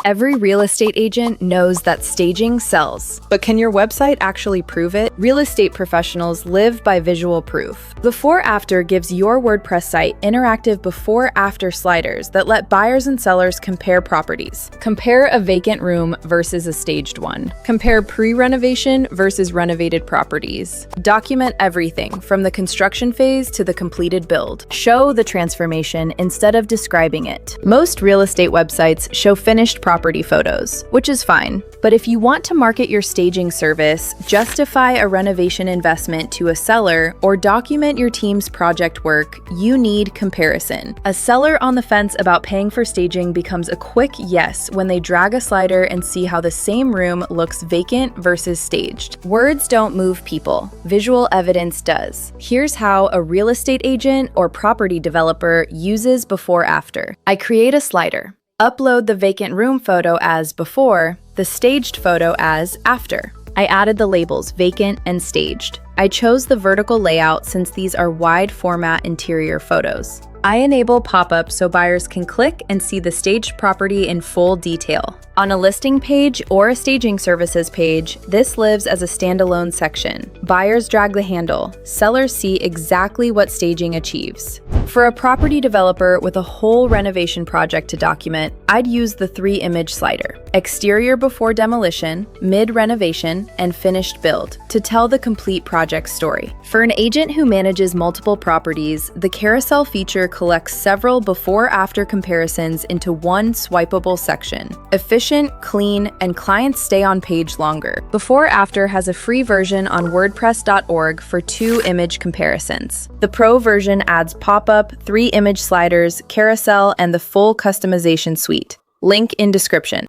Every real estate agent knows that staging sells. But can your website actually prove it? Real estate professionals live by visual proof. Before-After gives your WordPress site interactive before-after sliders that let buyers and sellers compare properties. Compare a vacant room versus a staged one. Compare pre-renovation versus renovated properties. Document everything from the construction phase to the completed build. Show the transformation instead of describing it. Most real estate websites show finished property photos, which is fine. But if you want to market your staging service, justify a renovation investment to a seller, or document your team's project work, you need comparison. A seller on the fence about paying for staging becomes a quick yes when they drag a slider and see how the same room looks vacant versus staged. Words don't move people. Visual evidence does. Here's how a real estate agent or property developer uses before-after. I create a slider. Upload the vacant room photo as before, the staged photo as after. I added the labels vacant and staged. I chose the vertical layout since these are wide format interior photos. I enable pop-up so buyers can click and see the staged property in full detail. On a listing page or a staging services page, this lives as a standalone section. Buyers drag the handle. Sellers see exactly what staging achieves. For a property developer with a whole renovation project to document, I'd use the 3-image slider: exterior before demolition, mid-renovation, and finished build to tell the complete project story. For an agent who manages multiple properties, the carousel feature collects several before-after comparisons into one swipeable section. Efficient, clean, and clients stay on page longer. Before-After has a free version on WordPress.org for 2-image comparisons. The Pro version adds pop-up, 3-image sliders, carousel, and the full customization suite. Link in description.